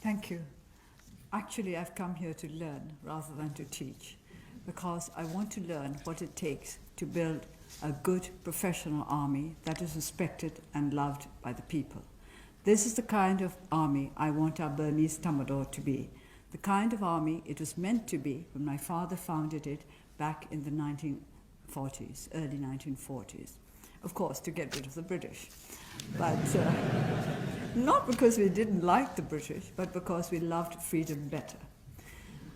Thank you. Actually, I've come here to learn rather than to teach, because I want to learn what it takes to build a good professional army that is respected and loved by the people. This is the kind of army I want our Burmese Tamador to be, the kind of army it was meant to be when my father founded it back in the 1940s, early 1940s. Of course, to get rid of the British. But not because we didn't like the British, but because we loved freedom better.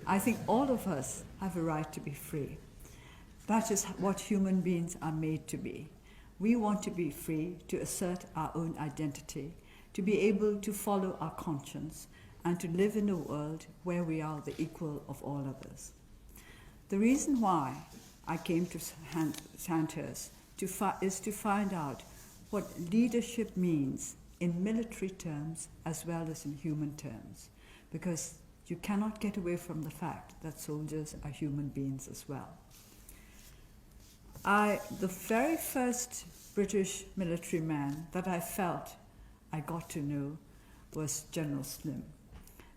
I think all of us have a right to be free. That is what human beings are made to be. We want to be free to assert our own identity, to be able to follow our conscience, and to live in a world where we are the equal of all others. The reason why I came to Sandhurst is to find out what leadership means in military terms as well as in human terms, because you cannot get away from the fact that soldiers are human beings as well. The very first British military man that I felt I got to know was General Slim,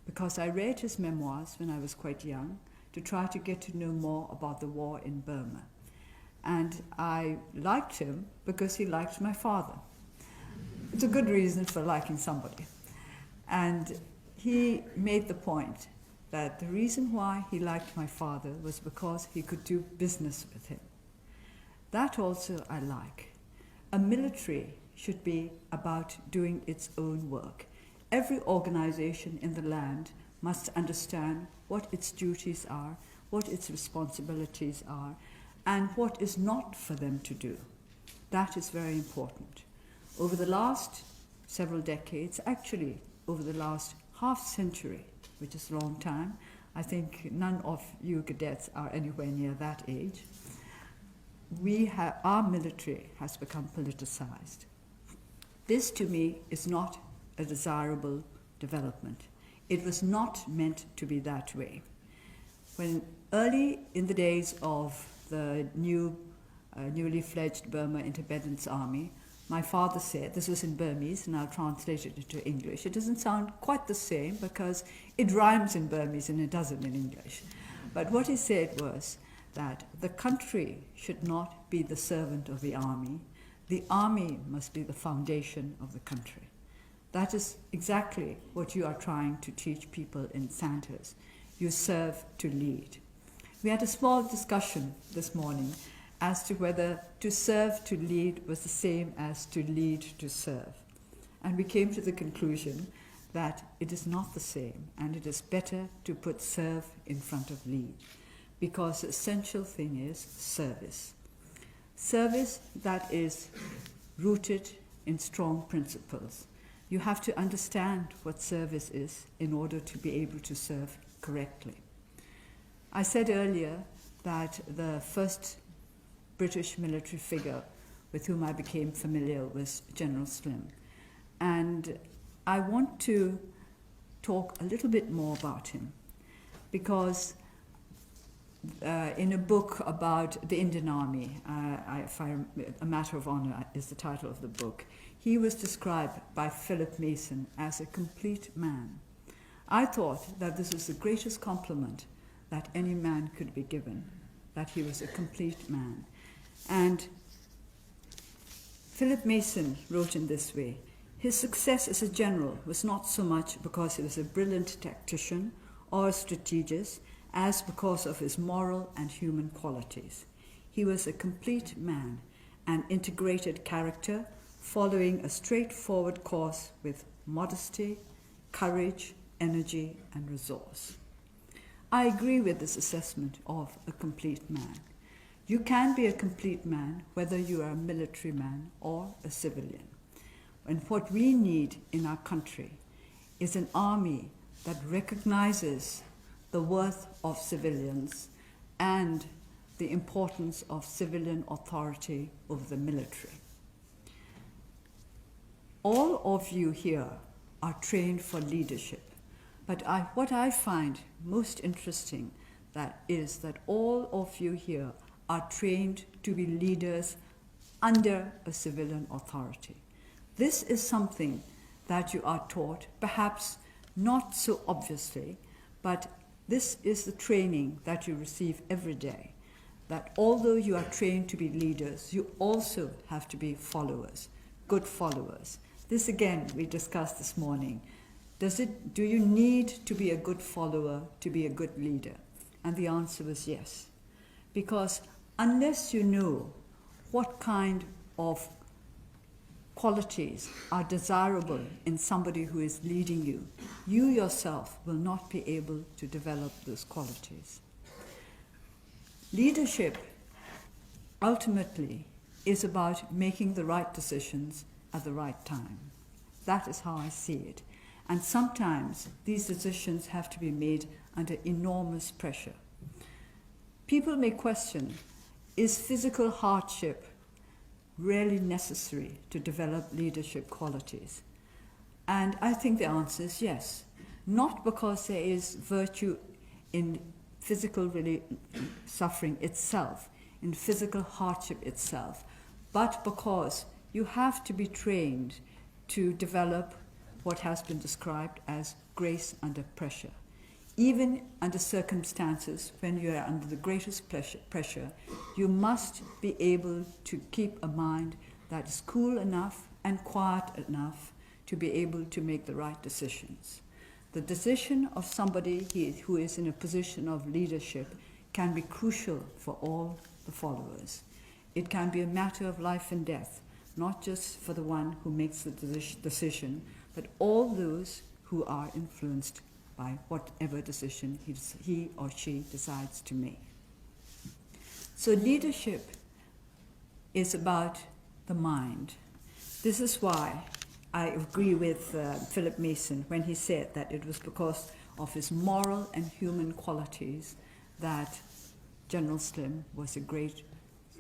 because I read his memoirs when I was quite young to try to get to know more about the war in Burma. And I liked him because he liked my father. It's a good reason for liking somebody. And he made the point that the reason why he liked my father was because he could do business with him. That also I like. A military should be about doing its own work. Every organization in the land must understand what its duties are, what its responsibilities are, and what is not for them to do. That is very important. Over the last several decades, actually over the last half century, which is a long time, I think none of you cadets are anywhere near that age, our military has become politicized. This to me is not a desirable development. It was not meant to be that way. When early in the days of the newly fledged Burma Independence Army, my father said, this was in Burmese and I'll translate it into English. It doesn't sound quite the same because it rhymes in Burmese and it doesn't in English. But what he said was that the country should not be the servant of the army must be the foundation of the country. That is exactly what you are trying to teach people in Sandhurst. You serve to lead. We had a small discussion this morning as to whether to serve to lead was the same as to lead to serve. And we came to the conclusion that it is not the same, and it is better to put serve in front of lead, because the essential thing is service. Service that is rooted in strong principles. You have to understand what service is in order to be able to serve correctly. I said earlier that the first British military figure with whom I became familiar was General Slim. And I want to talk a little bit more about him, because in a book about the Indian Army, A Matter of Honor is the title of the book, he was described by Philip Mason as a complete man. I thought that this was the greatest compliment that any man could be given, that he was a complete man. And Philip Mason wrote in this way, his success as a general was not so much because he was a brilliant tactician or a strategist as because of his moral and human qualities. He was a complete man, an integrated character, following a straightforward course with modesty, courage, energy, and resource. I agree with this assessment of a complete man. You can be a complete man whether you are a military man or a civilian. And what we need in our country is an army that recognizes the worth of civilians and the importance of civilian authority over the military. All of you here are trained for leadership, but what I find most interesting is that all of you here are trained to be leaders under a civilian authority. This is something that you are taught, perhaps not so obviously, but this is the training that you receive every day, that although you are trained to be leaders, you also have to be followers, good followers. This again we discussed this morning. Do you need to be a good follower to be a good leader? And the answer was yes. Because unless you know what kind of qualities are desirable in somebody who is leading you, you yourself will not be able to develop those qualities. Leadership ultimately is about making the right decisions at the right time. That is how I see it. And sometimes these decisions have to be made under enormous pressure. People may question, is physical hardship really necessary to develop leadership qualities? And I think the answer is yes. Not because there is virtue in physical suffering itself, in physical hardship itself, but because you have to be trained to develop what has been described as grace under pressure. Even under circumstances when you are under the greatest pressure, you must be able to keep a mind that is cool enough and quiet enough to be able to make the right decisions. The decision of somebody who is in a position of leadership can be crucial for all the followers. It can be a matter of life and death, not just for the one who makes the decision, but all those who are influenced by whatever decision he or she decides to make. So leadership is about the mind. This is why I agree with Philip Mason when he said that it was because of his moral and human qualities that General Slim was a great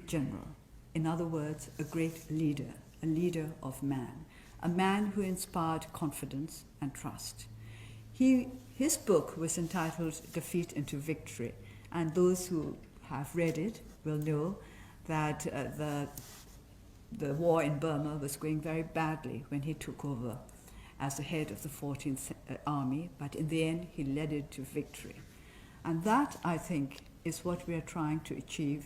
general. In other words, a great leader, a leader of man, a man who inspired confidence and trust. His book was entitled Defeat into Victory, and those who have read it will know that the war in Burma was going very badly when he took over as the head of the 14th Army, but in the end he led it to victory. And that, I think, is what we are trying to achieve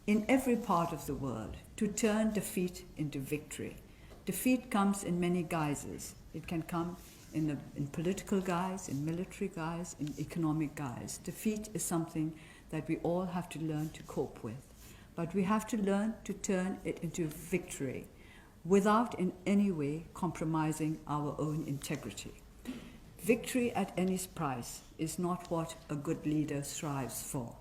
in every part of the world, to turn defeat into victory. Defeat comes in many guises. It can come in political guise, in military guise, in economic guise. Defeat is something that we all have to learn to cope with. But we have to learn to turn it into victory without in any way compromising our own integrity. Victory at any price is not what a good leader strives for.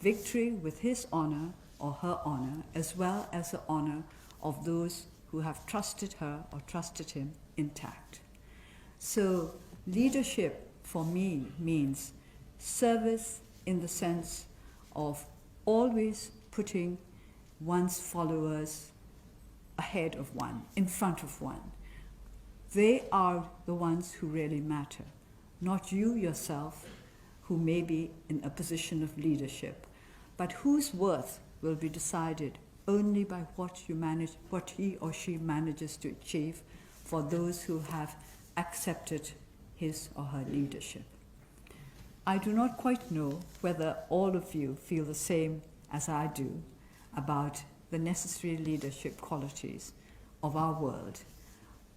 Victory with his honor or her honor, as well as the honor of those who have trusted her or trusted him, intact. So leadership for me means service in the sense of always putting one's followers ahead of one, in front of one. They are the ones who really matter, not you yourself, who may be in a position of leadership, but whose worth will be decided only by what he or she manages to achieve for those who have accepted his or her leadership. I do not quite know whether all of you feel the same as I do about the necessary leadership qualities of our world,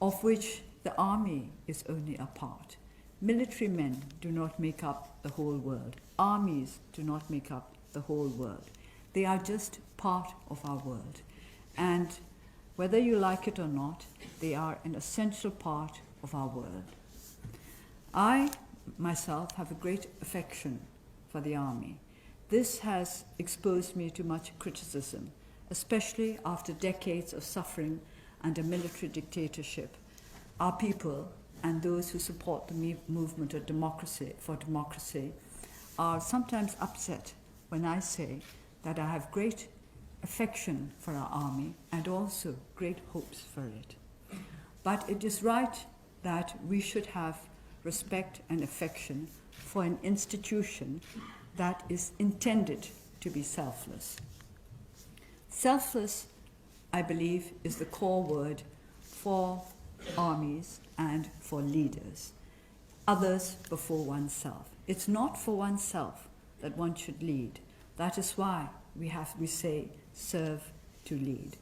of which the army is only a part. Military men do not make up the whole world. Armies do not make up the whole world. They are just part of our world. And whether you like it or not, they are an essential part of our world. I, myself, have a great affection for the army. This has exposed me to much criticism, especially after decades of suffering under military dictatorship. Our people and those who support the movement of democracy are sometimes upset when I say that I have great affection for our army and also great hopes for it. But it is right that we should have respect and affection for an institution that is intended to be selfless. Selfless, I believe, is the core word for armies and for leaders. others before oneself. It's not for oneself that one should lead. That is why we say serve to lead.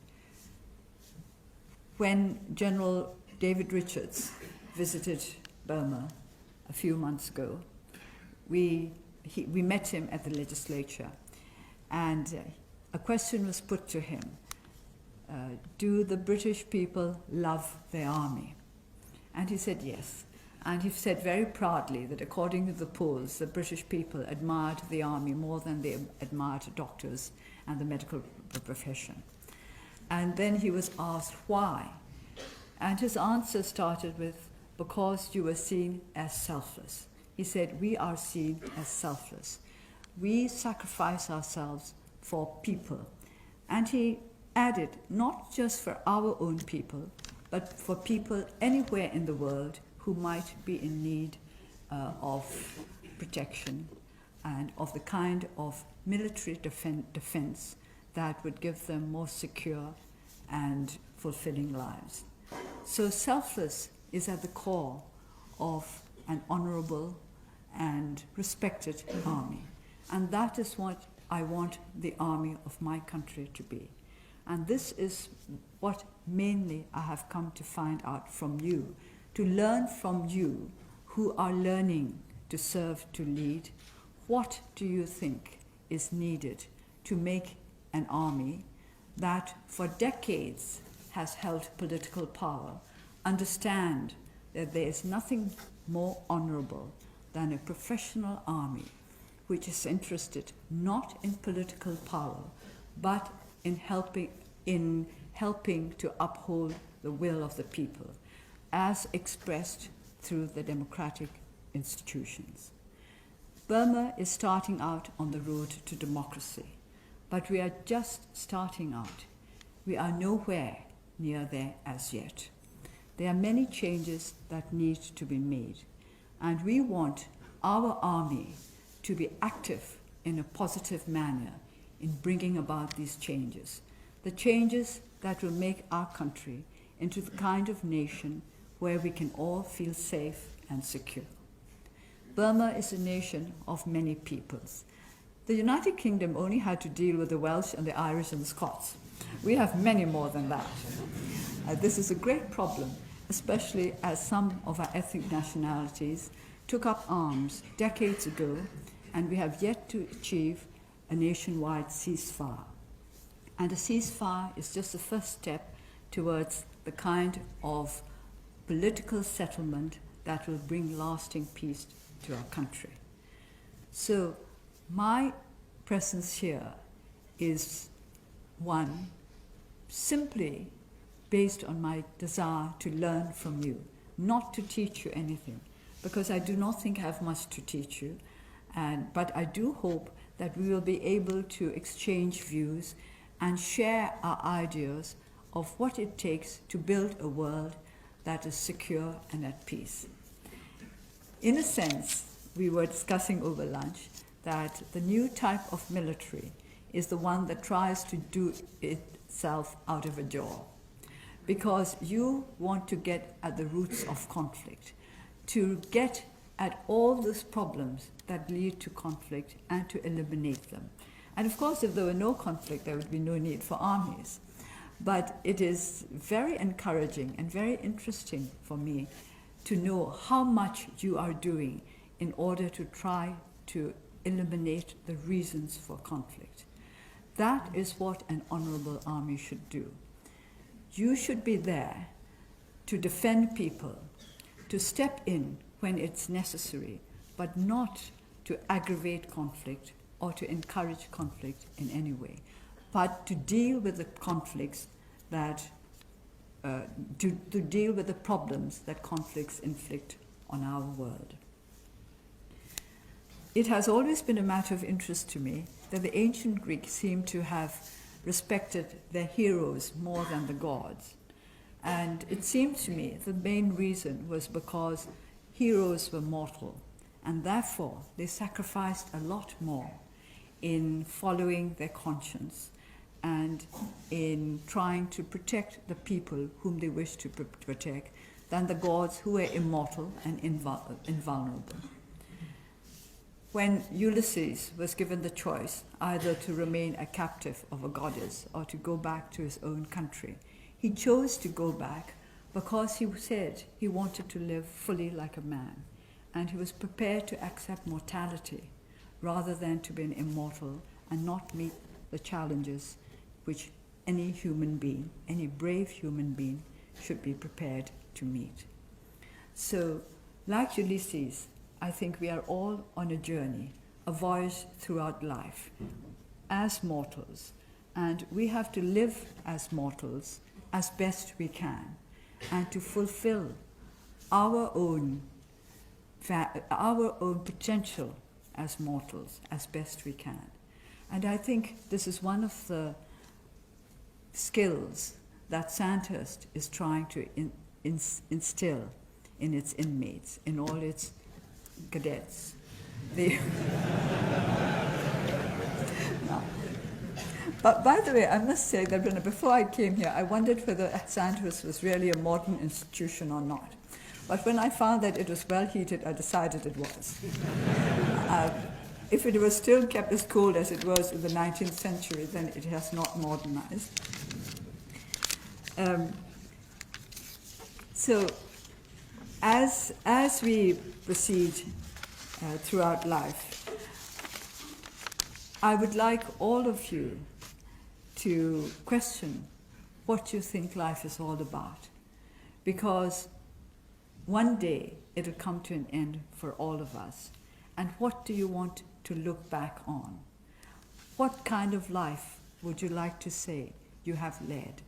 When General David Richards visited Burma a few months ago, we met him at the legislature, and a question was put to him. Do the British people love their army? And he said yes. And he said very proudly that according to the polls, the British people admired the army more than they admired doctors and the medical profession. And then he was asked why. And his answer started with, because you were seen as selfless. He said, we are seen as selfless. We sacrifice ourselves for people. And he added, not just for our own people, but for people anywhere in the world who might be in need of protection and of the kind of military defense that would give them more secure and fulfilling lives. So selfless is at the core of an honorable and respected army. And that is what I want the army of my country to be. And this is what mainly I have come to find out from you, to learn from you who are learning to serve, to lead. What do you think is needed to make an army that for decades has held political power understand that there is nothing more honorable than a professional army which is interested not in political power but in helping to uphold the will of the people as expressed through the democratic institutions. Burma is starting out on the road to democracy, but we are just starting out. We are nowhere near there as yet. There are many changes that need to be made, and we want our army to be active in a positive manner in bringing about these changes, the changes that will make our country into the kind of nation where we can all feel safe and secure. Burma is a nation of many peoples. The United Kingdom only had to deal with the Welsh and the Irish and the Scots. We have many more than that. This is a great problem, especially as some of our ethnic nationalities took up arms decades ago, and we have yet to achieve a nationwide ceasefire. And a ceasefire is just the first step towards the kind of political settlement that will bring lasting peace to our country. So my presence here is one simply based on my desire to learn from you, not to teach you anything, because I do not think I have much to teach you, but I do hope that we will be able to exchange views and share our ideas of what it takes to build a world that is secure and at peace. In a sense, we were discussing over lunch that the new type of military is the one that tries to do itself out of a jaw, because you want to get at the roots of conflict, to get at all those problems that lead to conflict and to eliminate them. And of course, if there were no conflict, there would be no need for armies. But it is very encouraging and very interesting for me to know how much you are doing in order to try to eliminate the reasons for conflict. That is what an honorable army should do. You should be there to defend people, to step in when it's necessary, but not to aggravate conflict or to encourage conflict in any way, but to deal with the conflicts that, to deal with the problems that conflicts inflict on our world. It has always been a matter of interest to me that the ancient Greeks seem to have respected their heroes more than the gods. And it seemed to me the main reason was because heroes were mortal, and therefore they sacrificed a lot more in following their conscience and in trying to protect the people whom they wished to protect, than the gods who were immortal and invulnerable. When Ulysses was given the choice either to remain a captive of a goddess or to go back to his own country, he chose to go back because he said he wanted to live fully like a man, and he was prepared to accept mortality rather than to be an immortal and not meet the challenges which any human being, any brave human being, should be prepared to meet. So, like Ulysses, I think we are all on a journey, a voyage throughout life, as mortals, and we have to live as mortals as best we can, and to fulfill our own potential as mortals as best we can. And I think this is one of the skills that Sandhurst is trying to instill in its inmates, in all its cadets. But by the way, I must say that before I came here, I wondered whether Sandhurst was really a modern institution or not. But when I found that it was well heated, I decided it was. If it was still kept as cold as it was in the 19th century, then it has not modernized. So, as we proceed throughout life, I would like all of you to question what you think life is all about, because one day it will come to an end for all of us. And what do you want to look back on? What kind of life would you like to say you have led?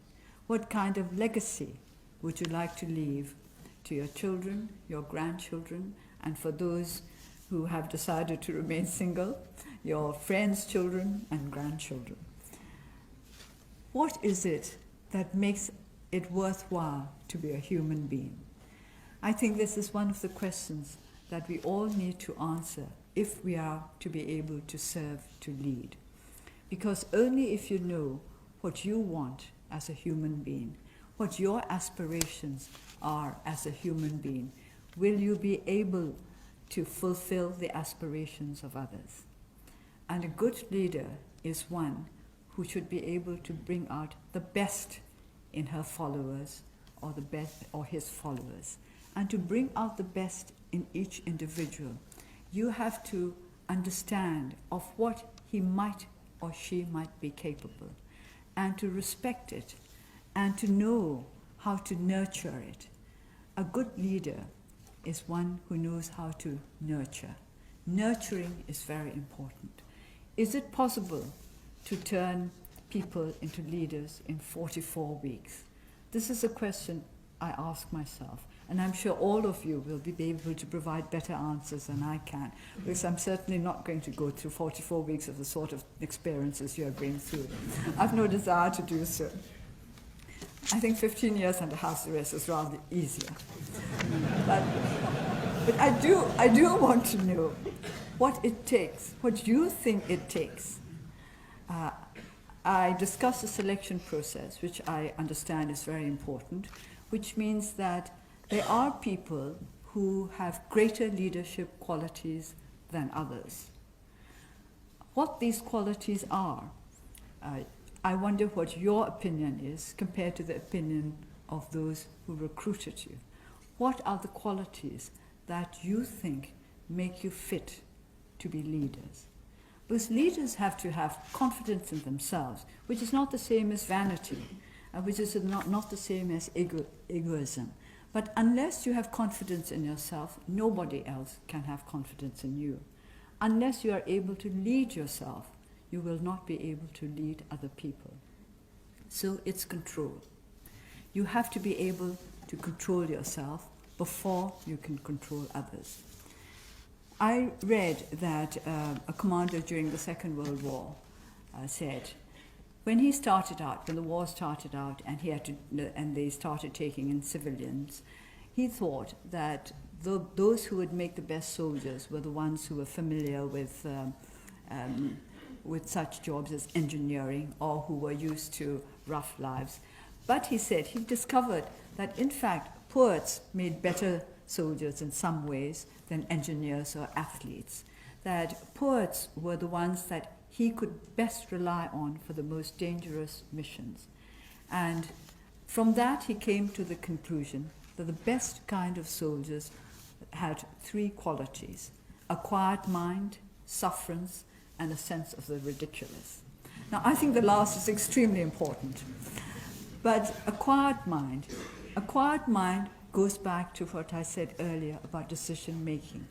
What kind of legacy would you like to leave to your children, your grandchildren, and for those who have decided to remain single, your friends' children and grandchildren? What is it that makes it worthwhile to be a human being? I think this is one of the questions that we all need to answer if we are to be able to serve, to lead. Because only if you know what you want as a human being, what your aspirations are as a human being, will you be able to fulfill the aspirations of others. And a good leader is one who should be able to bring out the best in her followers or the best or his followers. And to bring out the best in each individual, you have to understand of what he might or she might be capable, and to respect it, and to know how to nurture it. A good leader is one who knows how to nurture. Nurturing is very important. Is it possible to turn people into leaders in 44 weeks? This is a question I ask myself. And I'm sure all of you will be able to provide better answers than I can, because I'm certainly not going to go through 44 weeks of the sort of experiences you're going through. I've no desire to do so. I think 15 years under house arrest is rather easier. But I do want to know what it takes, what you think it takes. I discussed the selection process, which I understand is very important, which means that there are people who have greater leadership qualities than others. What these qualities are, I wonder what your opinion is compared to the opinion of those who recruited you. What are the qualities that you think make you fit to be leaders? Because leaders have to have confidence in themselves, which is not the same as vanity, which is not the same as egoism. But unless you have confidence in yourself, nobody else can have confidence in you. Unless you are able to lead yourself, you will not be able to lead other people. So it's control. You have to be able to control yourself before you can control others. I read that a commander during the Second World War said, when he started out, when the war started out and they started taking in civilians, he thought that those who would make the best soldiers were the ones who were familiar with such jobs as engineering or who were used to rough lives. But he said he discovered that in fact poets made better soldiers in some ways than engineers or athletes. That poets were the ones that he could best rely on for the most dangerous missions. And from that he came to the conclusion that the best kind of soldiers had three qualities: a quiet mind, sufferance, and a sense of the ridiculous. Now, I think the last is extremely important. But a quiet mind goes back to what I said earlier about decision making.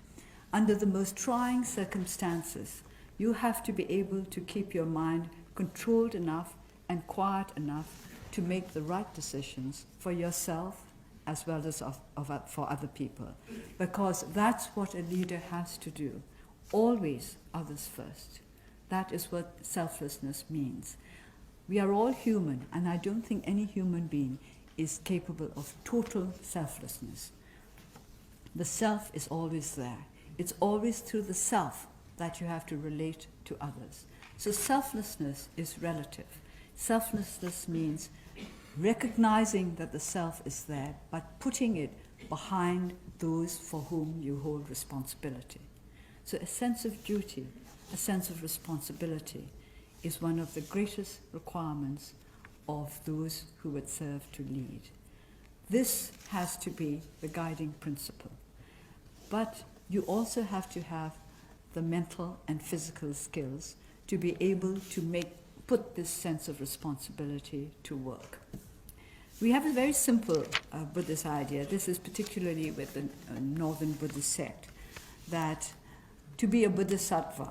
Under the most trying circumstances, you have to be able to keep your mind controlled enough and quiet enough to make the right decisions for yourself as well as for other people. Because that's what a leader has to do. Always others first. That is what selflessness means. We are all human, and I don't think any human being is capable of total selflessness. The self is always there. It's always through the self that you have to relate to others. So selflessness is relative. Selflessness means recognizing that the self is there, but putting it behind those for whom you hold responsibility. So a sense of duty, a sense of responsibility is one of the greatest requirements of those who would serve to lead. This has to be the guiding principle. But you also have to have the mental and physical skills to be able to put this sense of responsibility to work. We have a very simple Buddhist idea. This is particularly with the Northern Buddhist sect, that to be a Bodhisattva,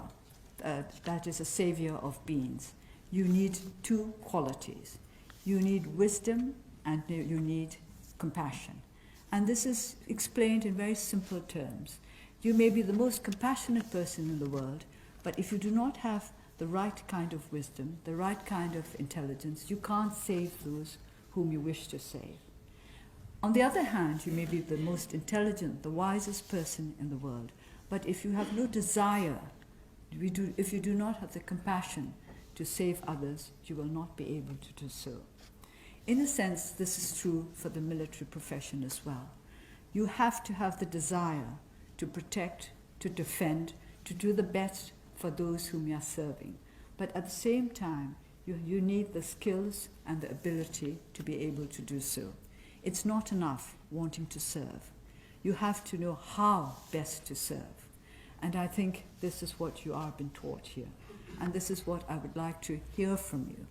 that is a savior of beings, you need two qualities. You need wisdom and you need compassion. And this is explained in very simple terms. You may be the most compassionate person in the world, but if you do not have the right kind of wisdom, the right kind of intelligence, you can't save those whom you wish to save. On the other hand, you may be the most intelligent, the wisest person in the world, but if you have no desire, if you do not have the compassion to save others, you will not be able to do so. In a sense, this is true for the military profession as well. You have to have the desire to protect, to defend, to do the best for those whom you are serving. But at the same time, you need the skills and the ability to be able to do so. It's not enough wanting to serve. You have to know how best to serve. And I think this is what you are being taught here. And this is what I would like to hear from you.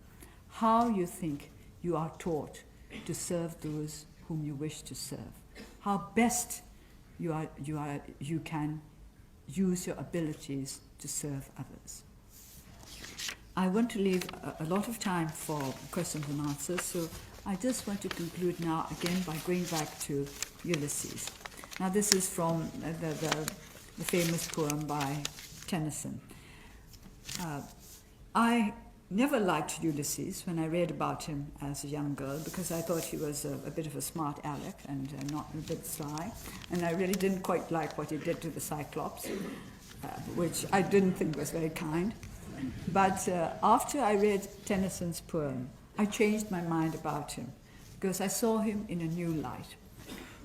How you think you are taught to serve those whom you wish to serve. How best you can use your abilities to serve others. I want to leave a lot of time for questions and answers, so I just want to conclude now again by going back to Ulysses. Now this is from the famous poem by Tennyson. I never liked Ulysses when I read about him as a young girl, because I thought he was a bit of a smart aleck and not a bit sly, and I really didn't quite like what he did to the Cyclops, which I didn't think was very kind. But after I read Tennyson's poem, I changed my mind about him, because I saw him in a new light.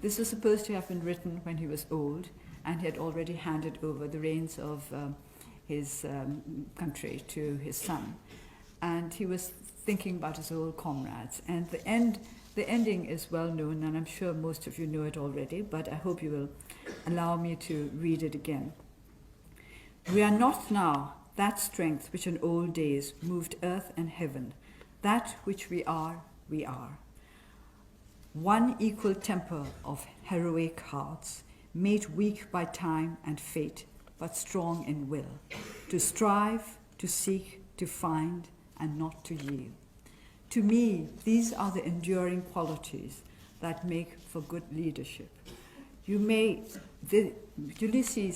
This was supposed to have been written when he was old, and he had already handed over the reins of his country to his son. And he was thinking about his old comrades. And the ending is well known, and I'm sure most of you know it already, but I hope you will allow me to read it again. We are not now that strength which in old days moved earth and heaven. That which we are, we are. One equal temper of heroic hearts, made weak by time and fate, but strong in will, to strive, to seek, to find, and not to yield. To me, these are the enduring qualities that make for good leadership. Ulysses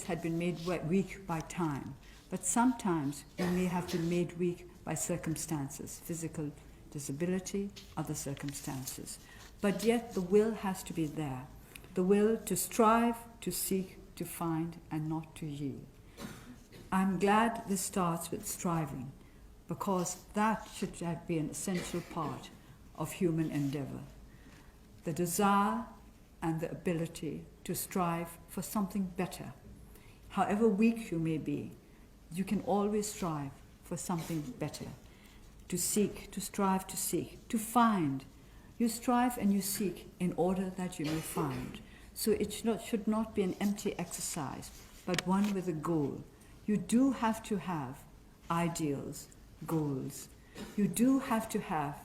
had been made weak by time, but sometimes you may have been made weak by circumstances, physical disability, other circumstances. But yet the will has to be there, the will to strive, to seek, to find, and not to yield. I'm glad this starts with striving, because that should be an essential part of human endeavor. The desire and the ability to strive for something better. However weak you may be, you can always strive for something better. To seek, to strive to seek, to find. You strive and you seek in order that you may find. So it should not be an empty exercise, but one with a goal. You do have to have ideals, goals. You do have to have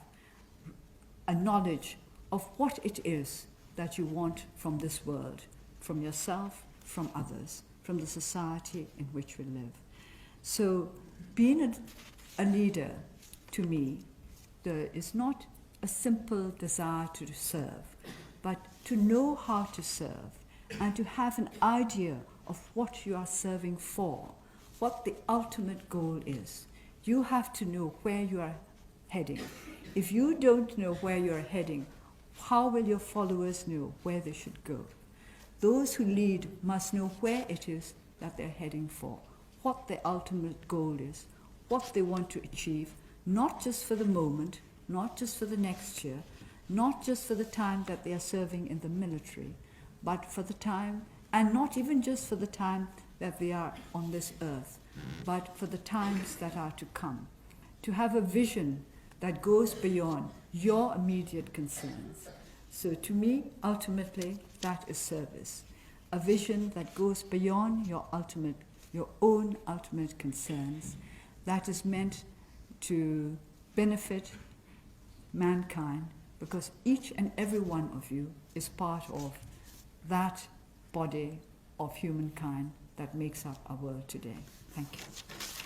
a knowledge of what it is that you want from this world, from yourself, from others, from the society in which we live. So being a leader, to me, is not a simple desire to serve, but to know how to serve and to have an idea of what you are serving for, what the ultimate goal is. You have to know where you are heading. If you don't know where you are heading, how will your followers know where they should go? Those who lead must know where it is that they're heading for, what their ultimate goal is, what they want to achieve, not just for the moment, not just for the next year, not just for the time that they are serving in the military, but for the time, and not even just for the time that they are on this earth, but for the times that are to come. To have a vision that goes beyond your immediate concerns. So to me, ultimately, that is service. A vision that goes beyond your own ultimate concerns, that is meant to benefit mankind, because each and every one of you is part of that body of humankind that makes up our world today. Thank you.